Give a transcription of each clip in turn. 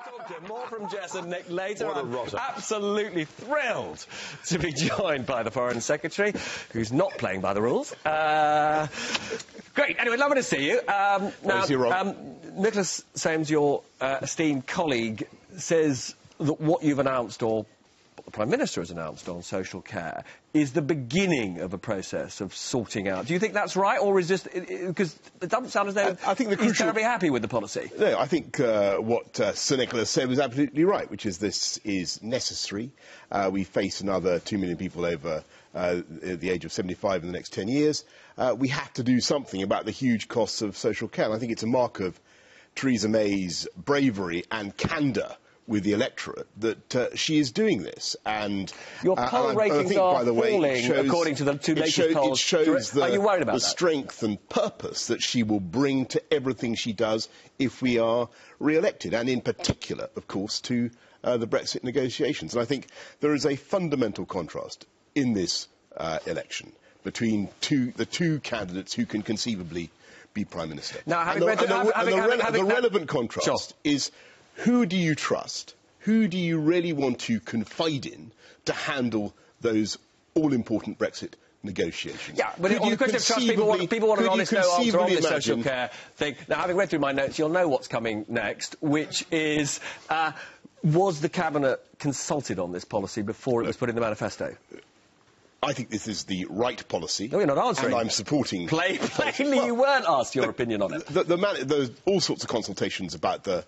talk to him. More from Jess and Nick later. What a rotter. I'm absolutely thrilled to be joined by the Foreign Secretary, who's not playing by the rules. Great. Anyway, lovely to see you. Nicholas Soames, your esteemed colleague, says that what you've announced, or what the Prime Minister has announced on social care, is the beginning of a process of sorting out. Do you think that's right, or is this... Because it doesn't sound as though he's terribly happy with the policy. No, I think what Sir Nicholas said was absolutely right, which is this is necessary. We face another 2 million people over the age of 75 in the next 10 years. We have to do something about the huge costs of social care. And I think it's a mark of Theresa May's bravery and candour with the electorate that she is doing this. And your poll ratings are by the way, falling, according to the two latest polls. It shows are you worried about the that? Strength and purpose that she will bring to everything she does if we are re-elected, and in particular, of course, to the Brexit negotiations. And I think there is a fundamental contrast in this election between the two candidates who can conceivably be Prime Minister. Now, the relevant contrast is, who do you trust? Who do you really want to confide in to handle those all-important Brexit negotiations? Yeah, but on the question of trust, people want an honest answer on this social care thing. Now, having read through my notes, you'll know what's coming next, which is, was the Cabinet consulted on this policy before it was put in the manifesto? I think this is the right policy. No, you're not answering. And I'm supporting... Plainly, you weren't asked your opinion on it. There's all sorts of consultations about the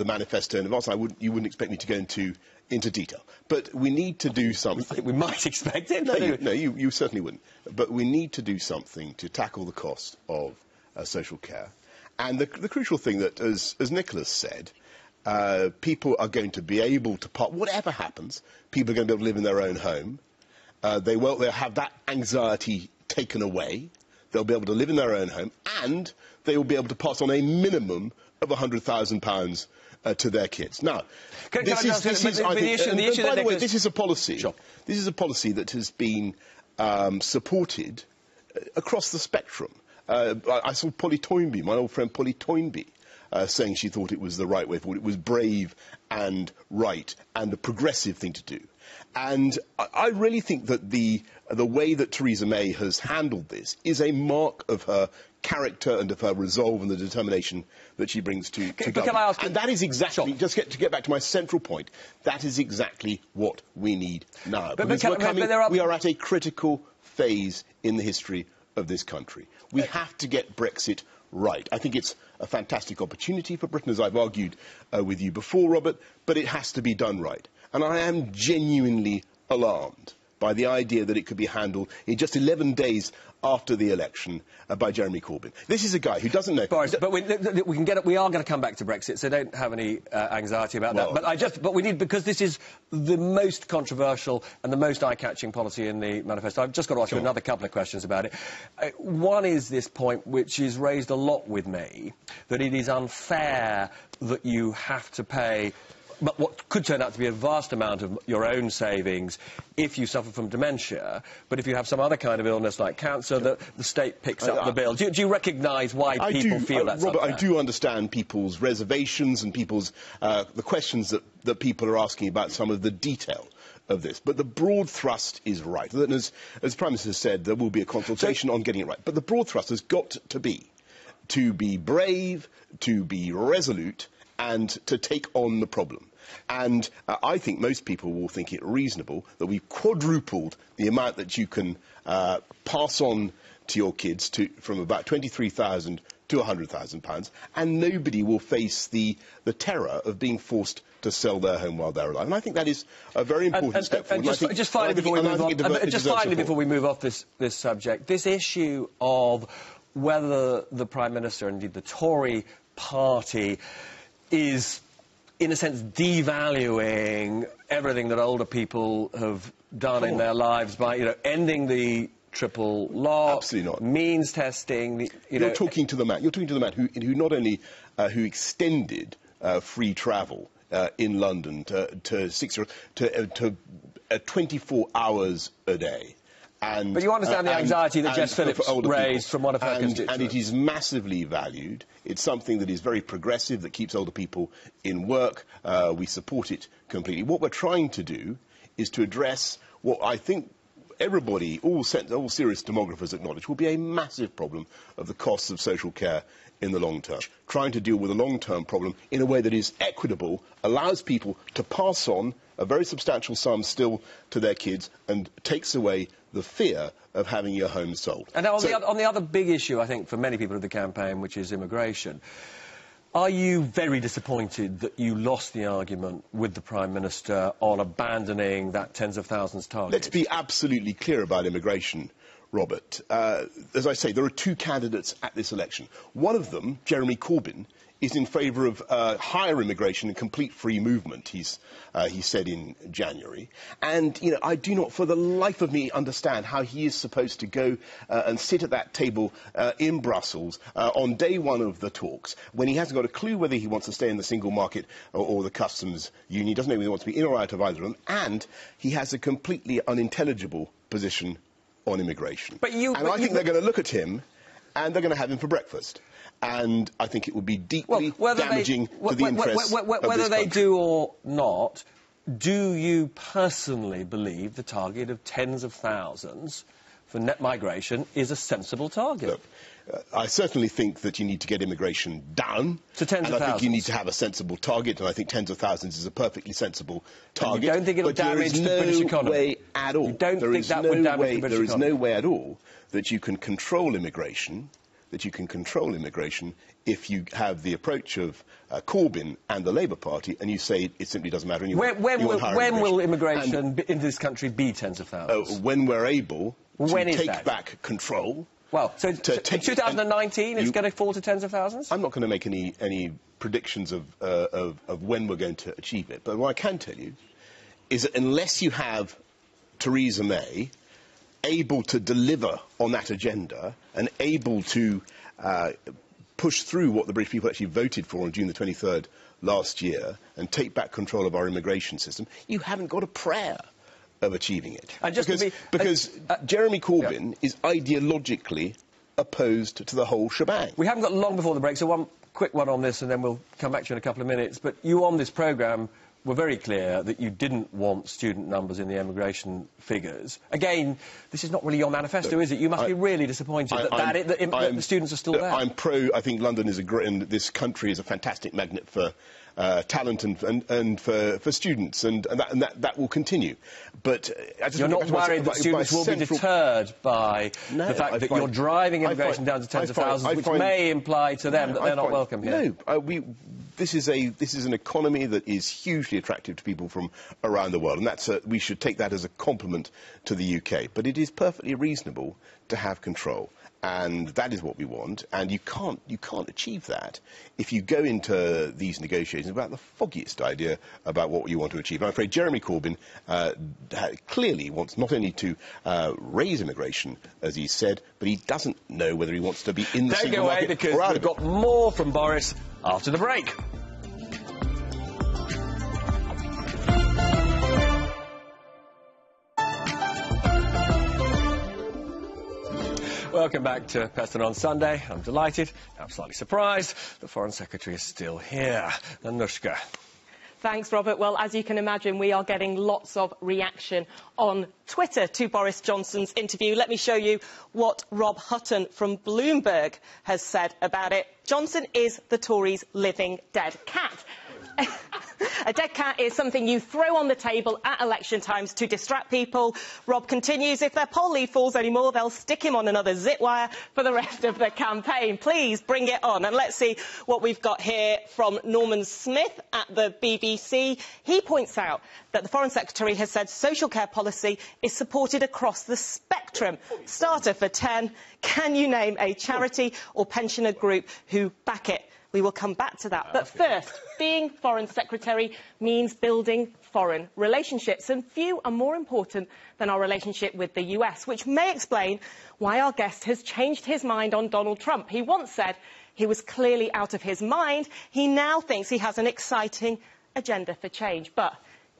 manifesto in advance. You wouldn't expect me to go into detail. But we need to do something. We might expect it. No, you certainly wouldn't. But we need to do something to tackle the cost of social care. And the crucial thing that, as Nicholas said, people are going to be able to whatever happens, people are going to be able to live in their own home. They'll have that anxiety taken away. They'll be able to live in their own home, and they will be able to pass on a minimum of £100,000 to their kids. Now, this is a policy. Sure. This is a policy that has been supported across the spectrum. I saw Polly Toynbee, my old friend Polly Toynbee, saying she thought it was the right way forward. It was brave and right and a progressive thing to do. And I really think that the way that Theresa May has handled this is a mark of her character and of her resolve and the determination that she brings to government. Can I ask and that is exactly, just to get back to my central point, that is exactly what we need now. We are at a critical phase in the history of this country. We have to get Brexit right. I think it's a fantastic opportunity for Britain, as I've argued with you before, Robert, but it has to be done right. And I am genuinely alarmed by the idea that it could be handled in just 11 days after the election by Jeremy Corbyn. This is a guy who doesn't know... Boris, but we are going to come back to Brexit, so don't have any anxiety about that. But we need, because this is the most controversial and the most eye-catching policy in the manifesto. I've just got to ask you another couple of questions about it. One is this point, which is raised a lot with me, that it is unfair that you have to pay... but what could turn out to be a vast amount of your own savings if you suffer from dementia, but if you have some other kind of illness like cancer, the state picks up the bill. Do you recognise why people feel that's Robert, unfair? I do understand people's reservations and people's the questions that people are asking about some of the detail of this. But the broad thrust is right. And as Prime Minister said, there will be a consultation on getting it right. But the broad thrust has got to be brave, to be resolute, and to take on the problem. And I think most people will think it reasonable that we've quadrupled the amount that you can pass on to your kids from about £23,000 to £100,000, and nobody will face the terror of being forced to sell their home while they're alive. And I think that is a very important step forward. Just finally, before we move off this subject, this issue of whether the Prime Minister, indeed the Tory party, is, in a sense, devaluing everything that older people have done in their lives by, ending the triple lock, absolutely not, means testing. You're talking to the man. You're talking to the man who not only who extended free travel in London to 24 hours a day, But you understand the anxiety that Jess Phillips raised from one of her constituents. And it is massively valued. It's something that is very progressive, that keeps older people in work. We support it completely. What we're trying to do is to address what I think everybody, all serious demographers acknowledge, will be a massive problem of the costs of social care in the long term. Trying to deal with a long-term problem in a way that is equitable, allows people to pass on a very substantial sum still to their kids, and takes away the fear of having your home sold. And now on the other big issue, I think, for many people of the campaign, which is immigration, are you very disappointed that you lost the argument with the Prime Minister on abandoning that tens of thousands target? Let's be absolutely clear about immigration, Robert. As I say, there are two candidates at this election. One of them, Jeremy Corbyn, is in favour of higher immigration and complete free movement, he said in January. And, you know, I do not for the life of me understand how he is supposed to go and sit at that table in Brussels on day one of the talks, when he hasn't got a clue whether he wants to stay in the single market or the customs union. He doesn't know whether he wants to be in or out of either of them. And he has a completely unintelligible position on immigration. I think they're going to look at him and they're going to have him for breakfast. And I think it would be deeply damaging to the interests of this country. Whether they do or not, do you personally believe the target of tens of thousands for net migration is a sensible target? Look, I certainly think that you need to get immigration down. To tens of thousands? And I think you need to have a sensible target, and I think tens of thousands is a perfectly sensible target. And you don't think it'll damage the British economy? There is no way at all. You don't think that would damage the British economy? There is no way at all that you can control immigration if you have the approach of Corbyn and the Labour Party, and you say it simply doesn't matter. And when will immigration in this country be tens of thousands? When we're able to take back control. Well, so in 2019 it's going to fall to tens of thousands? I'm not going to make any predictions of when we're going to achieve it. But what I can tell you is that unless you have Theresa May able to deliver on that agenda and able to push through what the British people actually voted for on June the 23rd last year and take back control of our immigration system, you haven't got a prayer of achieving it. Because Jeremy Corbyn is ideologically opposed to the whole shebang. We haven't got long before the break, so one quick one on this and then we'll come back to you in a couple of minutes. But you on this programme were very clear that you didn't want student numbers in the emigration figures. Again, this is not really your manifesto, is it? You must be really disappointed that the students are still there. I'm I think London is and this country is a fantastic magnet for talent and for students, and that will continue. But you're not worried that students will be deterred by the fact that you're driving immigration down to tens of thousands, which may imply to them that they're not welcome here? No, this is an economy that is hugely attractive to people from around the world, and we should take that as a compliment to the UK. But it is perfectly reasonable to have control, and that is what we want. And you can't achieve that if you go into these negotiations about the foggiest idea about what you want to achieve. I'm afraid Jeremy Corbyn clearly wants not only to raise immigration, as he said, but he doesn't know whether he wants to be in the single market because or out we've got more from Boris after the break. Welcome back to Peston on Sunday. I'm delighted, I'm slightly surprised, the Foreign Secretary is still here. Anushka. Thanks, Robert. Well, as you can imagine, we are getting lots of reaction on Twitter to Boris Johnson's interview. Let me show you what Rob Hutton from Bloomberg has said about it. Johnson is the Tories' living dead cat. A dead cat is something you throw on the table at election times to distract people. Rob continues, if their poll lead falls anymore, they'll stick him on another zip wire for the rest of the campaign. Please bring it on. And let's see what we've got here from Norman Smith at the BBC. He points out that the Foreign Secretary has said social care policy is supported across the spectrum. Starter for 10. Can you name a charity or pensioner group who back it? We will come back to that. But first, being Foreign Secretary means building foreign relationships, and few are more important than our relationship with the US, which may explain why our guest has changed his mind on Donald Trump. He once said he was clearly out of his mind. He now thinks he has an exciting agenda for change. But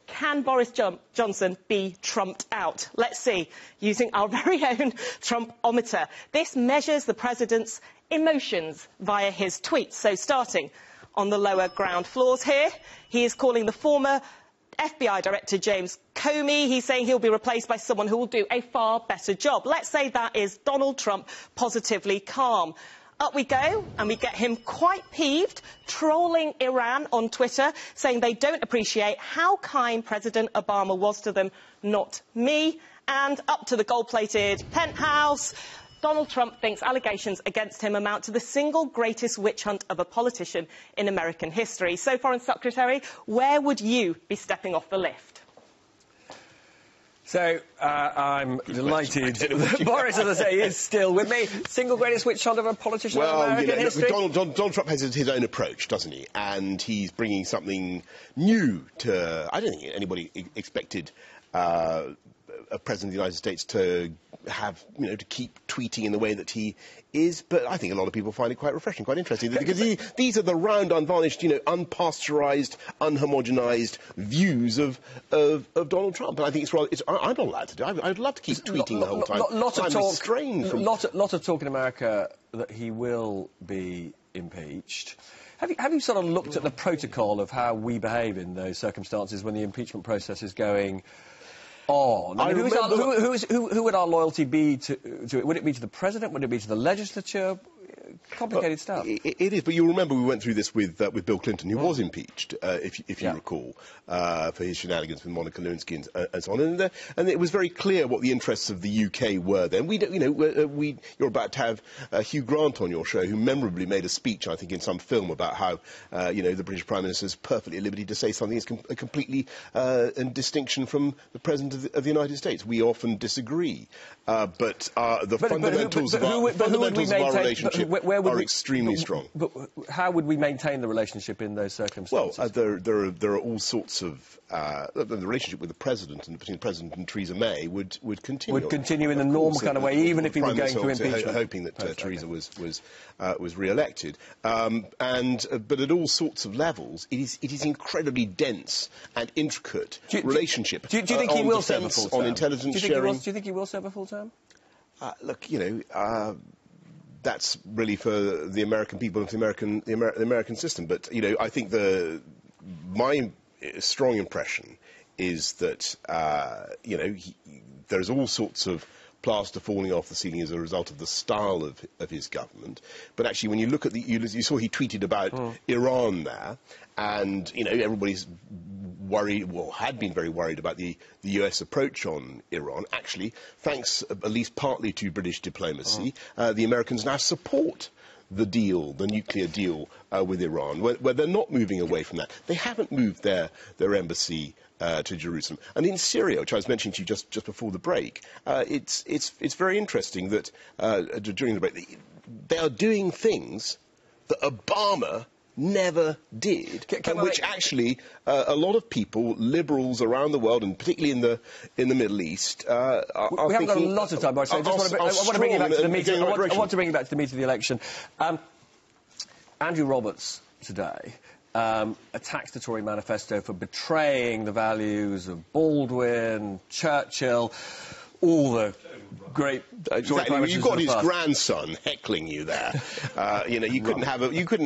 Can Boris Johnson be trumped out? Let's see, using our very own Trumpometer. This measures the president's emotions via his tweets. So starting on the lower ground floors here, he is calling the former FBI Director James Comey. He's saying he'll be replaced by someone who will do a far better job. Let's say that is Donald Trump positively calm. Up we go, and we get him quite peeved, trolling Iran on Twitter, saying they don't appreciate how kind President Obama was to them, not me. And up to the gold-plated penthouse, Donald Trump thinks allegations against him amount to the single greatest witch hunt of a politician in American history. So, Foreign Secretary, where would you be stepping off the lift? So, I'm delighted that Boris, as I say, is still with me. Single greatest witch hunt of a politician in American history? Donald Trump has his own approach, doesn't he? And he's bringing something new to... I don't think anybody expected a President of the United States to have, to keep tweeting in the way that he is, but I think a lot of people find it quite refreshing, quite interesting, because these are the round, unvarnished, unpasteurised, unhomogenised views of Donald Trump, and I think it's rather... I'm not allowed to do it. I'd love to keep tweeting the whole time. Lot of talk in America that he will be impeached. Have you sort of looked at the protocol of how we behave in those circumstances when the impeachment process is going on? I mean, who would our loyalty be to it? Would it be to the president? Would it be to the legislature? Complicated stuff. It is, but you'll remember we went through this with Bill Clinton, who was impeached, if you recall, for his shenanigans with Monica Lewinsky and so on. And it was very clear what the interests of the UK were then. You're about to have Hugh Grant on your show, who memorably made a speech, I think, in some film about how the British Prime Minister is perfectly at liberty to say something that's completely in distinction from the President of the United States. We often disagree, but the fundamentals of our relationship are extremely strong. But how would we maintain the relationship in those circumstances? Well, there are all sorts of... the relationship with the President, and between the President and Theresa May, would continue. Would continue in the normal kind of way, even if he were going through impeachment. Hoping that Theresa was re-elected. But at all sorts of levels, it is incredibly dense and intricate relationship. Do you think he will serve a full term? On intelligence sharing. Do you think he will serve a full term? Look, that's really for the American people and the American system. But I think my strong impression is that there's all sorts of plaster falling off the ceiling as a result of the style of his government. But actually, when you look at you saw he tweeted about Iran there, and everybody's worried, well, had been very worried about the US approach on Iran. Actually, thanks at least partly to British diplomacy, the Americans now support the nuclear deal with Iran, where they're not moving away from that. They haven't moved their embassy to Jerusalem. And in Syria, which I was mentioning to you just before the break, it's very interesting that during the break, they are doing things that Obama never did, which actually a lot of people, liberals around the world, and particularly in the Middle East, are we haven't got a lot of time, Boris, so I want to bring you back to the meeting. I want to bring you back to the meeting of the election. Andrew Roberts today attacks the Tory manifesto for betraying the values of Baldwin, Churchill, all the great... Exactly. You've got his grandson heckling you there. You couldn't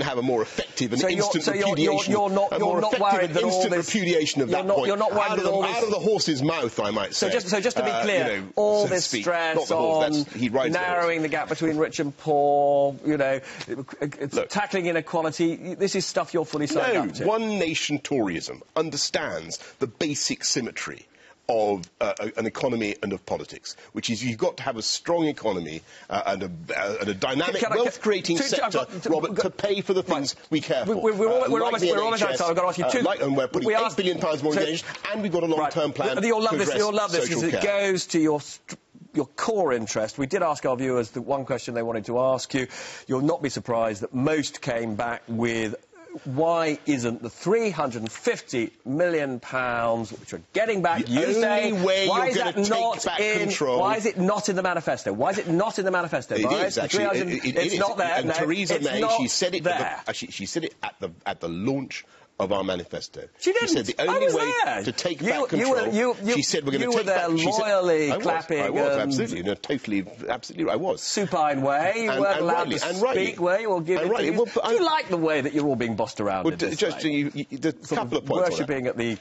have a more effective and instant repudiation. You're not worried that all this... repudiation of that point. You're not worried out of the horse's mouth, I might say. So just to be clear, all this stress on narrowing the gap between rich and poor, tackling inequality, this is stuff you're fully signed up to. One nation Toryism understands the basic symmetry of an economy and of politics, which is you've got to have a strong economy and a dynamic, wealth-creating sector, Robert, to pay for the things we care for. We're almost out of time. I've got to ask you two... and we're putting £8 billion more engaged, and we've got a long-term plan You'll love this because it goes to your core interest. We did ask our viewers the one question they wanted to ask you. You'll not be surprised that most came back with... Why isn't the £350 million, which are getting back, why is it not in the manifesto? Why is it not in the manifesto? It is, actually. It's not there. And Theresa May, she said it at the launch of our manifesto. She didn't. She said the only way to take back control. She said we're going to take back. You were there loyally clapping. I was absolutely, no, totally, absolutely. I was. Supine way. You weren't allowed to speak. Were you? Or give it to you? Do you like the way that you're all being bossed around? Well, just a couple of points. Worshipping at the.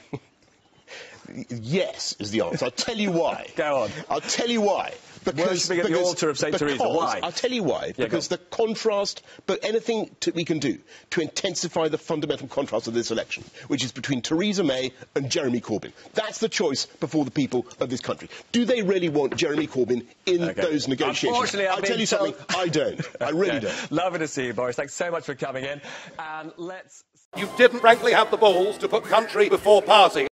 Yes, is the answer. I'll tell you why. Go on. I'll tell you why. Because at the altar of St. Teresa. Why? I'll tell you why. Because the contrast, but anything we can do to intensify the fundamental contrast of this election, which is between Theresa May and Jeremy Corbyn. That's the choice before the people of this country. Do they really want Jeremy Corbyn in those negotiations? Unfortunately, I'll tell you something. I don't. I really don't. Lovely to see you, Boris. Thanks so much for coming in. And let's. You didn't frankly have the balls to put country before party.